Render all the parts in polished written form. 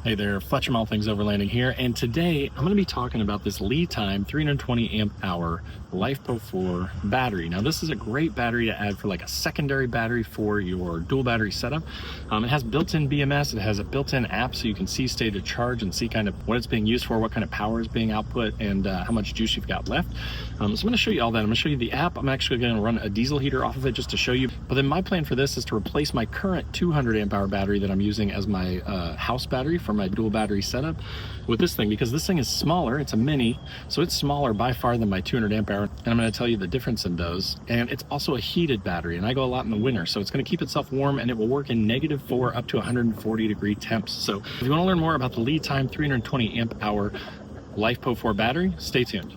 Hey there, Fletcher All Things Overlanding here, and today I'm going to be talking about this LiTime 320 amp hour LiFePO4 battery. Now this is a great battery to add for like a secondary battery for your dual battery setup. It has built-in BMS, it has a built-in app so you can see state of charge and see kind of what it's being used for, what kind of power is being output, and how much juice you've got left. So I'm going to show you all that. I'm going to show you the app. I'm actually going to run a diesel heater off of it just to show you. But then my plan for this is to replace my current 200 amp hour battery that I'm using as my house battery for my dual battery setup with this thing, because this thing is smaller. It's a mini, so it's smaller by far than my 200 amp hour, and I'm going to tell you the difference in those. And it's also a heated battery, and I go a lot in the winter, so it's going to keep itself warm, and it will work in -4 up to 140 degree temps. So if you want to learn more about the LiTime 320 amp hour LiFePO4 battery, stay tuned.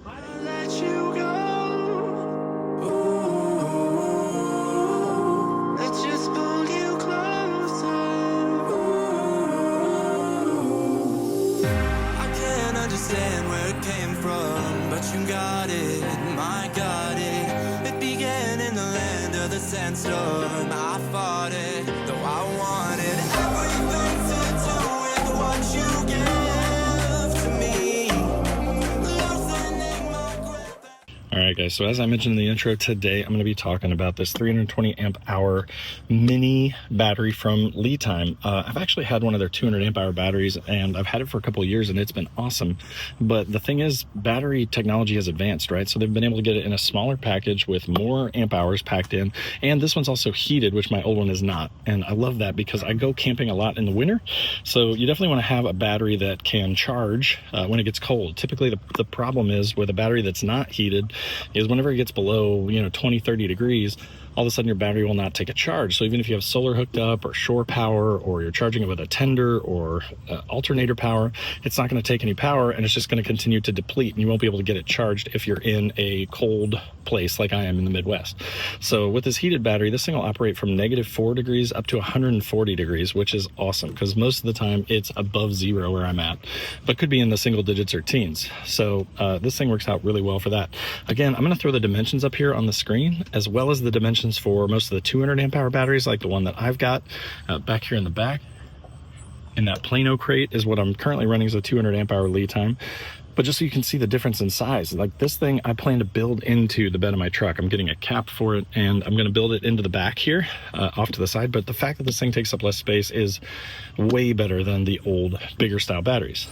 Understand where it came from, but you got it, my got it. It began in the land of the sandstorm. I fought it, though I wanted everything to do with what you gave to me. Loosening my grip. All right, guys, so as I mentioned in the intro, today I'm going to be talking about this 320 amp hour mini battery from LiTime. I've actually had one of their 200 amp hour batteries, and I've had it for a couple of years, and it's been awesome. But the thing is, battery technology has advanced, right? So they've been able to get it in a smaller package with more amp hours packed in, and this one's also heated, which my old one is not. And I love that because I go camping a lot in the winter, so you definitely want to have a battery that can charge when it gets cold. Typically, the problem is with a battery that's not heated is whenever it gets below 20-30 degrees, all of a sudden your battery will not take a charge. So even if you have solar hooked up or shore power, or you're charging it with a tender or alternator power, it's not going to take any power, and it's just going to continue to deplete, and you won't be able to get it charged if you're in a cold place like I am in the Midwest. So with this heated battery, this thing will operate from -4 degrees up to 140 degrees, which is awesome because most of the time it's above zero where I'm at, but could be in the single digits or teens. So this thing works out really well for that. Again, I'm going to throw the dimensions up here on the screen, as well as the dimensions for most of the 200 amp hour batteries, like the one that I've got back here in the back. And that Plano crate is what I'm currently running as a 200 amp hour LiTime. But just so you can see the difference in size, like this thing I plan to build into the bed of my truck. I'm getting a cap for it, and I'm going to build it into the back here off to the side. But the fact that this thing takes up less space is way better than the old bigger style batteries.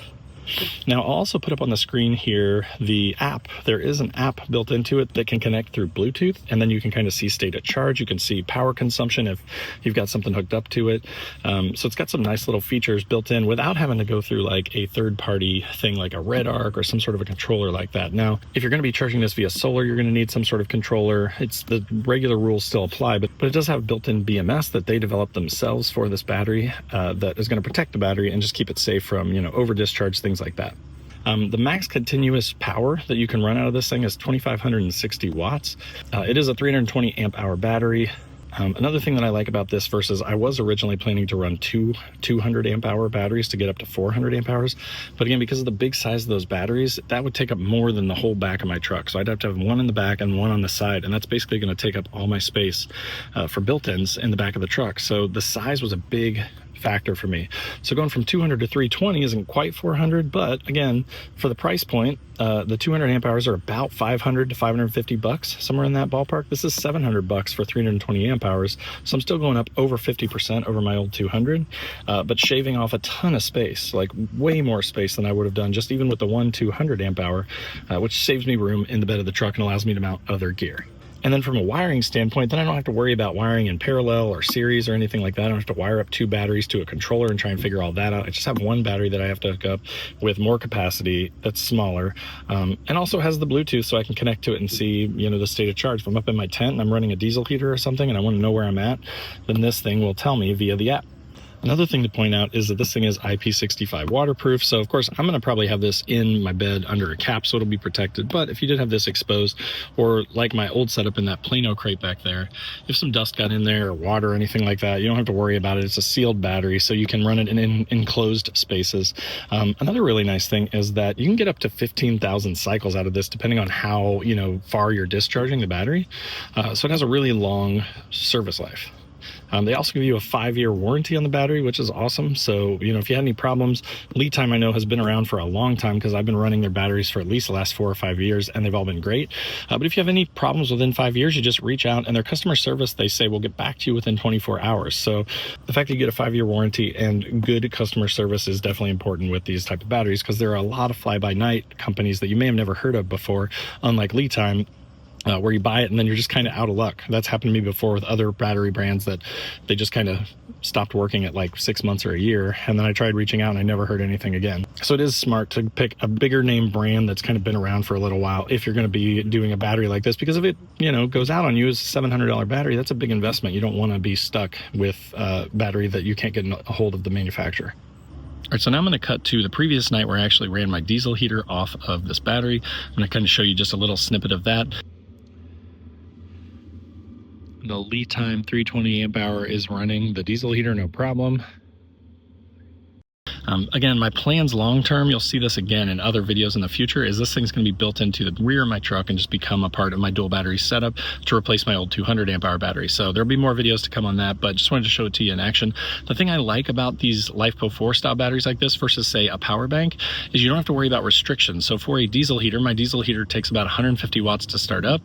Now, I'll also put up on the screen here the app. There is an app built into it that can connect through Bluetooth, and then you can kind of see state of charge. You can see power consumption if you've got something hooked up to it. So it's got some nice little features built in without having to go through like a third-party thing like a Red Arc or some sort of a controller like that. Now, if you're going to be charging this via solar, you're going to need some sort of controller. It's the regular rules still apply, but it does have built-in BMS that they developed themselves for this battery that is going to protect the battery and just keep it safe from over discharge, things like that. The max continuous power that you can run out of this thing is 2,560 watts. It is a 320 amp hour battery. Another thing that I like about this versus I was originally planning to run two 200 amp hour batteries to get up to 400 amp hours. But again, because of the big size of those batteries, that would take up more than the whole back of my truck. So I'd have to have one in the back and one on the side. And that's basically going to take up all my space for built-ins in the back of the truck. So the size was a big factor for me. So going from 200 to 320 isn't quite 400, but again, for the price point, the 200 amp hours are about 500 to 550 bucks, somewhere in that ballpark. This is 700 bucks for 320 amp hours. So I'm still going up over 50% over my old 200, but shaving off a ton of space, like way more space than I would have done just even with the one 200 amp hour, which saves me room in the bed of the truck and allows me to mount other gear. And then from a wiring standpoint, then I don't have to worry about wiring in parallel or series or anything like that. I don't have to wire up two batteries to a controller and try and figure all that out. I just have one battery that I have to hook up with more capacity that's smaller, and also has the Bluetooth so I can connect to it and see, the state of charge. If I'm up in my tent and I'm running a diesel heater or something and I want to know where I'm at, then this thing will tell me via the app. Another thing to point out is that this thing is IP65 waterproof. So of course I'm going to probably have this in my bed under a cap so it'll be protected. But if you did have this exposed, or like my old setup in that Plano crate back there, if some dust got in there or water or anything like that, you don't have to worry about it. It's a sealed battery, so you can run it in enclosed spaces. Another really nice thing is that you can get up to 15,000 cycles out of this depending on how far you're discharging the battery. So it has a really long service life. They also give you a 5-year warranty on the battery, which is awesome. So, you know, if you had any problems, LiTime I know has been around for a long time because I've been running their batteries for at least the last 4 or 5 years, and they've all been great. But if you have any problems within 5 years, you just reach out, and their customer service, they say, will get back to you within 24 hours. So the fact that you get a 5-year warranty and good customer service is definitely important with these type of batteries, because there are a lot of fly-by-night companies that you may have never heard of before, unlike LiTime, where you buy it and then you're just kind of out of luck. That's happened to me before with other battery brands that they just kind of stopped working at like 6 months or a year, and then I tried reaching out and I never heard anything again. So it is smart to pick a bigger name brand that's kind of been around for a little while if you're going to be doing a battery like this, because if it, you know, goes out on you as a $700 battery, that's a big investment. You don't want to be stuck with a battery that you can't get a hold of the manufacturer. All right, so now I'm going to cut to the previous night where I actually ran my diesel heater off of this battery. I'm going to kind of show you just a little snippet of that. The LiTime 320 amp hour is running the diesel heater, no problem. Again, my plans long term, you'll see this again in other videos in the future, is this thing's going to be built into the rear of my truck and just become a part of my dual battery setup to replace my old 200 amp hour battery. So there'll be more videos to come on that, but just wanted to show it to you in action. The thing I like about these LiFePO 4 style batteries like this versus say a power bank is you don't have to worry about restrictions. So for a diesel heater, my diesel heater takes about 150 watts to start up.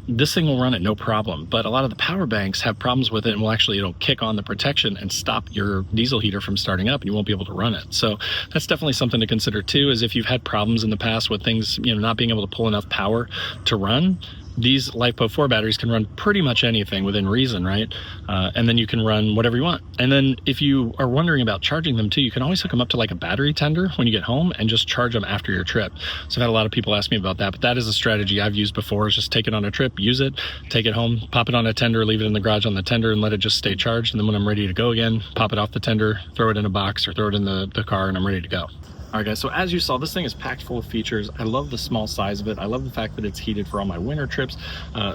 This thing will run it no problem, but a lot of the power banks have problems with it and will actually, it'll kick on the protection and stop your diesel heater from starting up, and you won't be able to run it. So that's definitely something to consider too, is if you've had problems in the past with things, you know, not being able to pull enough power to run, these LiFePO 4 batteries can run pretty much anything within reason, right? And then you can run whatever you want. And then if you are wondering about charging them too, you can always hook them up to like a battery tender when you get home and just charge them after your trip. So I've had a lot of people ask me about that, but that is a strategy I've used before, is just take it on a trip, use it, take it home, pop it on a tender, leave it in the garage on the tender and let it just stay charged. And then when I'm ready to go again, pop it off the tender, throw it in a box or throw it in the car, and I'm ready to go. All right, guys, so as you saw, this thing is packed full of features. I love the small size of it. I love the fact that it's heated for all my winter trips.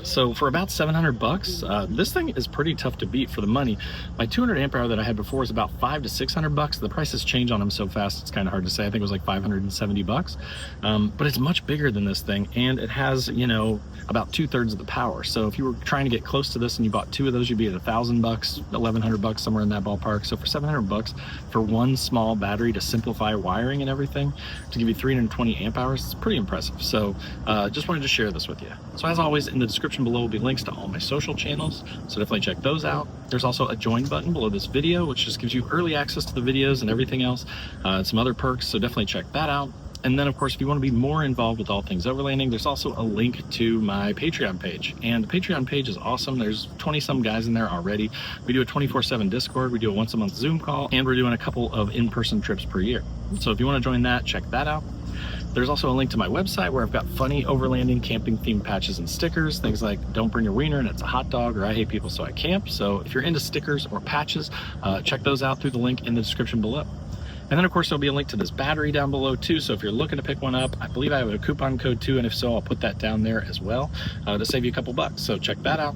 So for about 700 bucks, this thing is pretty tough to beat for the money. My 200 amp hour that I had before was about 500 to 600 bucks. The prices change on them so fast, it's kind of hard to say. I think it was like 570 bucks. But it's much bigger than this thing, and it has, you know, about 2/3 of the power. So if you were trying to get close to this and you bought 2 of those, you'd be at 1,000 bucks, 1,100 bucks, somewhere in that ballpark. So for 700 bucks for one small battery to simplify wiring and everything, to give you 320 amp hours, it's pretty impressive. So just wanted to share this with you. So as always, in the description below will be links to all my social channels, so definitely check those out. There's also a join button below this video, which just gives you early access to the videos and everything else, and some other perks, so definitely check that out. And then, of course, if you want to be more involved with all things overlanding, there's also a link to my Patreon page. And the Patreon page is awesome. There's 20-some guys in there already. We do a 24/7 Discord. We do a once-a-month Zoom call. And we're doing a couple of in-person trips per year. So if you want to join that, check that out. There's also a link to my website where I've got funny overlanding camping themed patches and stickers. Things like "Don't Bring Your Wiener and It's a Hot Dog," or "I Hate People So I Camp." So if you're into stickers or patches, check those out through the link in the description below. And then, of course, there'll be a link to this battery down below too. So if you're looking to pick one up, I believe I have a coupon code too, and if so, I'll put that down there as well to save you a couple bucks. So check that out.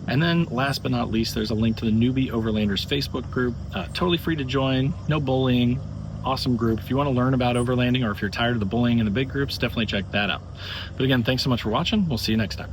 And then last but not least, there's a link to the Newbie Overlanders Facebook group. Totally free to join, no bullying, awesome group. If you want to learn about overlanding, or if you're tired of the bullying in the big groups, definitely check that out. But again, thanks so much for watching. We'll see you next time.